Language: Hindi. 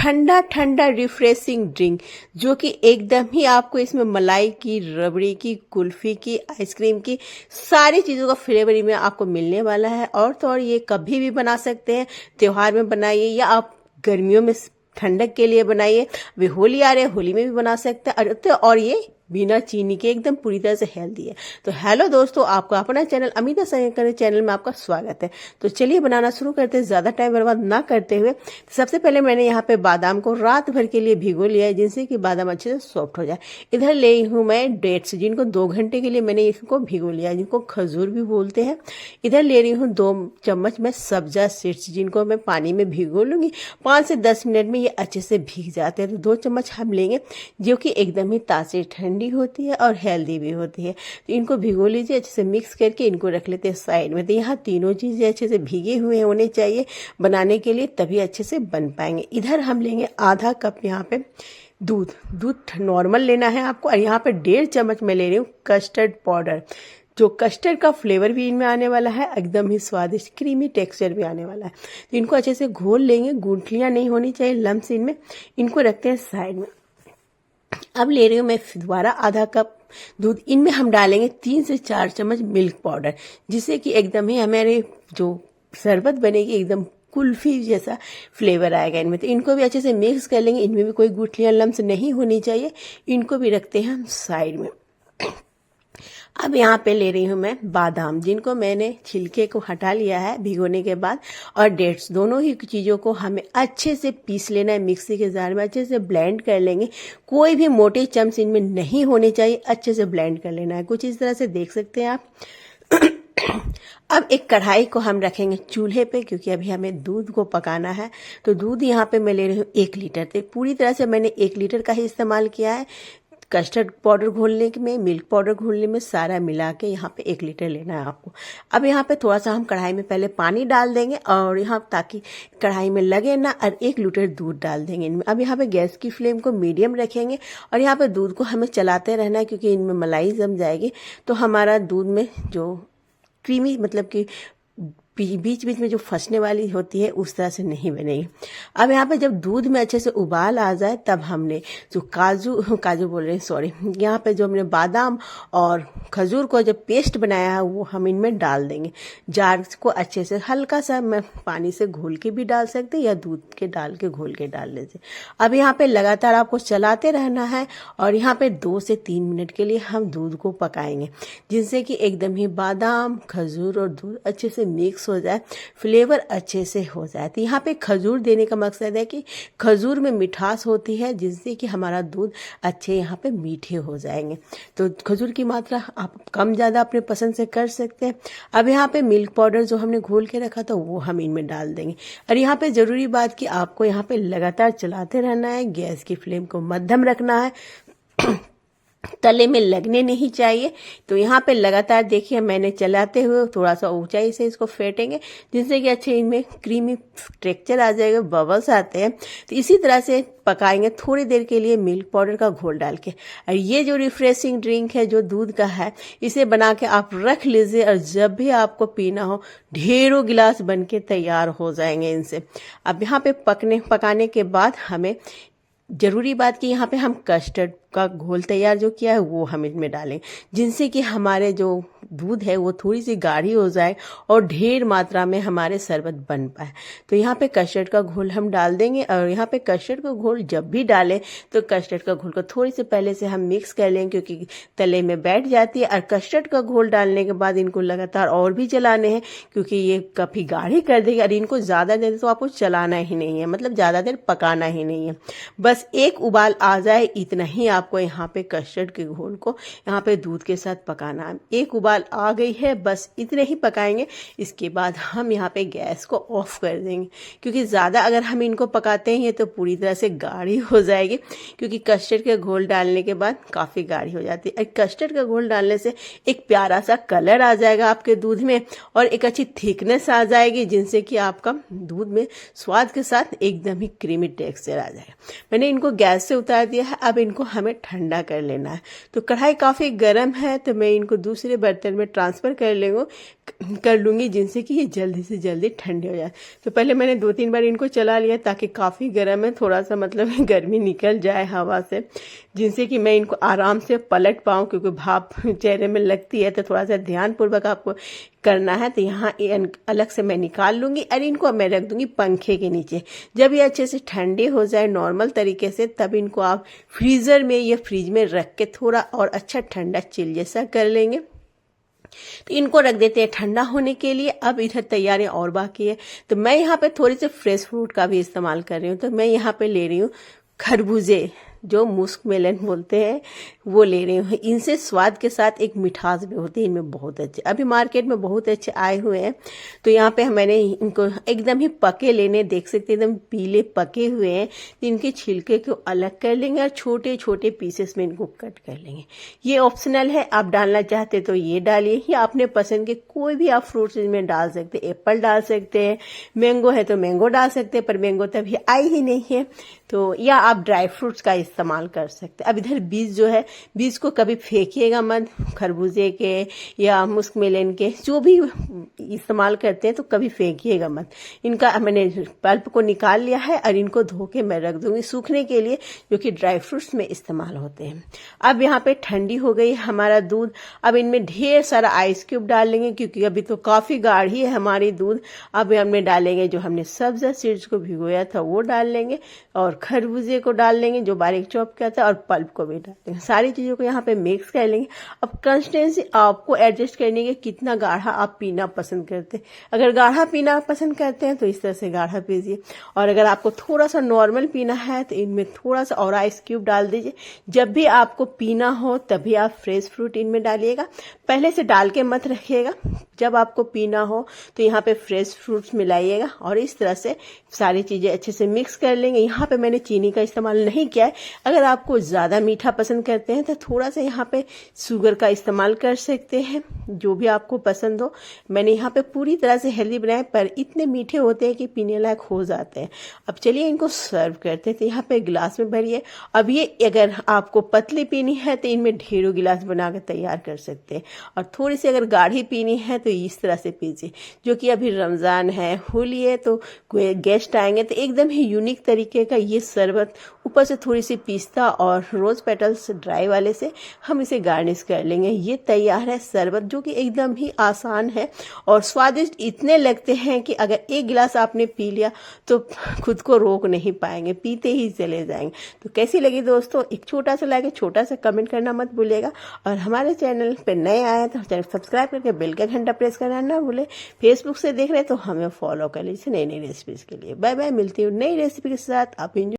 ठंडा ठंडा रिफ्रेशिंग ड्रिंक जो कि एकदम ही आपको इसमें मलाई की, रबड़ी की, कुल्फी की, आइसक्रीम की, सारी चीज़ों का फ्लेवर में आपको मिलने वाला है। और तो और ये कभी भी बना सकते हैं, त्योहार में बनाइए या आप गर्मियों में ठंडक के लिए बनाइए। अभी होली आ रही है, होली में भी बना सकते हैं। और ये बिना चीनी के एकदम पूरी तरह से हेल्दी है। तो हेलो दोस्तों, आपका अपना चैनल अमिता संगकर चैनल में आपका स्वागत है। तो चलिए बनाना शुरू करते हैं, ज़्यादा टाइम बर्बाद ना करते हुए। सबसे पहले मैंने यहाँ पे बादाम को रात भर के लिए भिगो लिया है, जिनसे कि बादाम अच्छे से सॉफ्ट हो जाए। इधर ले हूँ मैं डेट्स, जिनको 2 घंटे के लिए मैंने इसको भिगो लिया है, जिनको खजूर भी बोलते हैं। इधर ले रही हूँ 2 चम्मच मैं सब्जा सीड्स, जिनको मैं पानी में भिगो लूँगी। 5 से 10 मिनट में ये अच्छे से भीग जाते हैं। तो 2 चम्मच हम लेंगे, जो कि एकदम ही ताज़ी ठंडी होती है और हेल्दी भी होती है। तो इनको भिगो लीजिए, अच्छे से मिक्स करके इनको रख लेते हैं साइड में। तो यहाँ तीनों चीज़ें अच्छे से भीगे हुए होने चाहिए बनाने के लिए, तभी अच्छे से बन पाएंगे। इधर हम लेंगे आधा कप यहाँ पे दूध नॉर्मल लेना है आपको। और यहाँ पे 1.5 चम्मच मैं ले रही हूँ कस्टर्ड पाउडर, जो कस्टर्ड का फ्लेवर भी इनमें आने वाला है, एकदम ही स्वादिष्ट क्रीमी टेक्सचर भी आने वाला है। तो इनको अच्छे से घोल लेंगे, गुठलियाँ नहीं होनी चाहिए लम्स इनमें। इनको रखते हैं साइड में। अब ले रही हूँ मैं दोबारा आधा कप दूध। इनमें हम डालेंगे 3 से 4 चम्मच मिल्क पाउडर, जिससे कि एकदम ही हमारे जो शरबत बनेगी एकदम कुल्फी जैसा फ्लेवर आएगा इनमें। तो इनको भी अच्छे से मिक्स कर लेंगे। इनमें भी कोई गुठलियाँ लम्स नहीं होनी चाहिए। इनको भी रखते हैं हम साइड में। अब यहाँ पे ले रही हूँ मैं बादाम, जिनको मैंने छिलके को हटा लिया है भिगोने के बाद, और डेट्स। दोनों ही चीज़ों को हमें अच्छे से पीस लेना है मिक्सी के जार में, अच्छे से ब्लेंड कर लेंगे। कोई भी मोटे चम्स इनमें नहीं होने चाहिए, अच्छे से ब्लेंड कर लेना है। कुछ इस तरह से देख सकते हैं आप। अब एक कढ़ाई को हम रखेंगे चूल्हे पे, क्योंकि अभी हमें दूध को पकाना है। तो दूध यहाँ पे मैं ले रही हूँ 1 लीटर। तो पूरी तरह से मैंने 1 लीटर का ही इस्तेमाल किया है। कस्टर्ड पाउडर घोलने में, मिल्क पाउडर घोलने में, सारा मिला के यहाँ पे 1 लीटर लेना है आपको। अब यहाँ पे थोड़ा सा हम कढ़ाई में पहले पानी डाल देंगे, और यहाँ ताकि कढ़ाई में लगे ना, और 1 लीटर दूध डाल देंगे इनमें। अब यहाँ पे गैस की फ्लेम को मीडियम रखेंगे, और यहाँ पे दूध को हमें चलाते रहना है, क्योंकि इनमें मलाई जम जाएगी। तो हमारा दूध में जो क्रीमी, मतलब कि बीच बीच में जो फंसने वाली होती है, उस तरह से नहीं बनेगी। अब यहाँ पे जब दूध में अच्छे से उबाल आ जाए, तब हमने जो काजू बोल रहे हैं, सॉरी, यहाँ पे जो हमने बादाम और खजूर को जब पेस्ट बनाया है, वो हम इनमें डाल देंगे। जार को अच्छे से हल्का सा मैं पानी से घोल के भी डाल सकते, या दूध के डाल के घोल के डाल लेते। अब यहाँ पे लगातार आपको चलाते रहना है, और यहाँ पे 2 से 3 मिनट के लिए हम दूध को पकाएंगे, जिससे कि एकदम ही बादाम, खजूर और दूध अच्छे से मिक्स हो जाए, फ्लेवर अच्छे से हो जाए। तो यहाँ पे खजूर देने का मकसद है कि खजूर में मिठास होती है, जिससे कि हमारा दूध अच्छे यहाँ पे मीठे हो जाएंगे। तो खजूर की मात्रा आप कम ज़्यादा अपने पसंद से कर सकते हैं। अब यहाँ पे मिल्क पाउडर जो हमने घोल के रखा था, वो हम इनमें डाल देंगे। और यहाँ पे ज़रूरी बात कि आपको यहाँ पे लगातार चलाते रहना है, गैस की फ्लेम को मध्यम रखना है, तले में लगने नहीं चाहिए। तो यहाँ पे लगातार देखिए, मैंने चलाते हुए थोड़ा सा ऊंचाई से इसको फेंटेंगे, जिससे कि अच्छे इनमें क्रीमी टेक्सचर आ जाएगा, बबल्स आते हैं। तो इसी तरह से पकाएंगे थोड़ी देर के लिए मिल्क पाउडर का घोल डाल के। और ये जो रिफ्रेशिंग ड्रिंक है, जो दूध का है, इसे बना के आप रख लीजिए, और जब भी आपको पीना हो, ढेरों गिलास बन के तैयार हो जाएंगे इनसे। अब यहाँ पे पकाने के बाद हमें जरूरी बात कि यहाँ पे हम कस्टर्ड का घोल तैयार जो किया है, वो हम इसमें डालें, जिनसे कि हमारे जो दूध है वो थोड़ी सी गाढ़ी हो जाए, और ढेर मात्रा में हमारे शरबत बन पाए। तो यहाँ पे कस्टर्ड का घोल हम डाल देंगे। और यहाँ पे कस्टर्ड का घोल जब भी डालें, तो कस्टर्ड का घोल को थोड़ी सी पहले से हम मिक्स कर लें, क्योंकि तले में बैठ जाती है। और कस्टर्ड का घोल डालने के बाद इनको लगातार और भी चलाने हैं, क्योंकि ये काफ़ी गाढ़ी कर देगी। और इनको ज़्यादा देर तो आपको चलाना ही नहीं है, मतलब ज़्यादा देर पकाना ही नहीं है। बस 1 उबाल आ जाए, इतना ही आपको यहाँ पे कस्टर्ड के घोल को यहाँ पे दूध के साथ पकाना है। 1 उबाल आ गई है, बस इतने ही पकाएंगे। इसके बाद हम यहाँ पे गैस को ऑफ कर देंगे, क्योंकि ज़्यादा अगर हम इनको पकाते हैं तो पूरी तरह से गाढ़ी हो जाएगी, क्योंकि कस्टर्ड के घोल डालने के बाद काफ़ी गाढ़ी हो जाती है। कस्टर्ड का घोल डालने से एक प्यारा सा कलर आ जाएगा आपके दूध में, और एक अच्छी थिकनेस आ जाएगी, जिनसे कि आपका दूध में स्वाद के साथ एकदम ही क्रीमी टेक्सचर आ जाएगा। मैंने इनको गैस से उतार दिया है। अब इनको हमें हमें ठंडा कर लेना है। तो कढ़ाई काफ़ी गर्म है, तो मैं इनको दूसरे बर्तन में ट्रांसफ़र कर लूँगी, जिनसे कि ये जल्दी से जल्दी ठंडे हो जाए। तो पहले मैंने 2-3 बार इनको चला लिया, ताकि काफ़ी गर्म है, थोड़ा सा मतलब गर्मी निकल जाए हवा से, जिनसे कि मैं इनको आराम से पलट पाऊँ, क्योंकि भाप चेहरे में लगती है, तो थोड़ा सा ध्यानपूर्वक आपको करना है। तो यहाँ अलग से मैं निकाल लूँगी और इनको मैं रख दूँगी पंखे के नीचे। जब ये अच्छे से ठंडे हो जाए नॉर्मल तरीके से, तब इनको आप फ्रीज़र में या फ्रिज में रख के थोड़ा और अच्छा ठंडा चिल जैसा कर लेंगे। तो इनको रख देते हैं ठंडा होने के लिए। अब इधर तैयारियां और बाकी है, तो मैं यहाँ पे थोड़ी सी फ्रेश फ्रूट का भी इस्तेमाल कर रही हूँ। तो मैं यहाँ पे ले रही हूँ खरबूजे, जो मुस्क मेलन बोलते हैं, वो ले रही हूँ। इनसे स्वाद के साथ एक मिठास भी होती है इनमें बहुत अच्छे, अभी मार्केट में बहुत अच्छे आए हुए हैं। तो यहाँ पे मैंने इनको एकदम ही पके लेने, देख सकते हैं एकदम पीले पके हुए हैं। तो इनके छिलके को अलग कर लेंगे और छोटे छोटे पीसेस में इनको कट कर लेंगे। ये ऑप्शनल है, आप डालना चाहते तो ये डालिए, या अपने पसंद के कोई भी आप फ्रूट्स इसमें डाल सकते हैं। एप्पल डाल सकते हैं, मैंगो है तो मैंगो डाल सकते हैं, पर मैंगो तभी आई ही नहीं है, तो या आप ड्राई फ्रूट्स का इस्तेमाल कर सकते हैं। अब इधर बीज जो है, बीज को कभी फेंकिएगा मत, खरबूजे के या मुस्क मेलन के जो भी इस्तेमाल करते हैं, तो कभी फेंकिएगा मत। इनका मैंने पल्प को निकाल लिया है और इनको धो के मैं रख दूंगी सूखने के लिए, जो कि ड्राई फ्रूट्स में इस्तेमाल होते हैं। अब यहाँ पे ठंडी हो गई हमारा दूध। अब इनमें ढेर सारा आइस क्यूब डाल लेंगे, क्योंकि अभी तो काफ़ी गाढ़ी है हमारी दूध। अब हमने डालेंगे जो हमने सब्जा सीड्स को भिगोया था वो डाल लेंगे, और खरबूजे को डाल लेंगे जो बारीक चॉप किया था, और पल्प को भी डाल लेंगे। सारी चीज़ों को यहाँ पे मिक्स कर लेंगे। अब कंसिस्टेंसी आपको एडजस्ट करनी है, कितना गाढ़ा आप पीना पसंद करते हैं। अगर गाढ़ा पीना पसंद करते हैं तो इस तरह से गाढ़ा पीजिए, और अगर आपको थोड़ा सा नॉर्मल पीना है तो इनमें थोड़ा सा और आइस क्यूब डाल दीजिए। जब भी आपको पीना हो तभी आप फ्रेश फ्रूट इनमें डालिएगा, पहले से डाल के मत रखिएगा। जब आपको पीना हो तो यहाँ पे फ्रेश फ्रूट्स मिलाइएगा, और इस तरह से सारी चीज़ें अच्छे से मिक्स कर लेंगे। यहाँ पे मैंने चीनी का इस्तेमाल नहीं किया है। अगर आपको ज़्यादा मीठा पसंद करते हैं तो थोड़ा सा यहाँ पे शुगर का इस्तेमाल कर सकते हैं, जो भी आपको पसंद हो। मैंने यहाँ पे पूरी तरह से हेल्दी बनाए, पर इतने मीठे होते हैं कि पीने लायक हो जाते हैं। अब चलिए इनको सर्व करते हैं। तो यहाँ पे गिलास में भरिए। अब ये अगर आपको पतली पीनी है तो इनमें ढेरों गिलास बना कर तैयार कर सकते हैं, और थोड़ी सी अगर गाढ़ी पीनी है तो इस तरह से पीजिए। जो कि अभी रमज़ान है, होली है, तो कोई गेस्ट आएंगे तो एकदम ही यूनिक तरीके का ये शरबत, ऊपर से थोड़ी सी पिस्ता और रोज़ पेटल्स ड्राई वाले से हम इसे गार्निश कर लेंगे। ये तैयार है शरबत, जो कि एकदम ही आसान है और स्वादिष्ट इतने लगते हैं कि अगर एक गिलास आपने पी लिया तो खुद को रोक नहीं पाएंगे, पीते ही चले जाएंगे। तो कैसी लगी दोस्तों? एक छोटा सा लाइक, छोटा सा कमेंट करना मत भूलिएगा, और हमारे चैनल पर नए आए तो चैनल सब्सक्राइब करके बेल का घंटा प्रेस करना ना भूले। फेसबुक से देख रहे तो हमें फॉलो कर लीजिए नई नई रेसिपीज़ के लिए। बाय बाय, मिलती हूँ नई रेसिपी के साथ। आप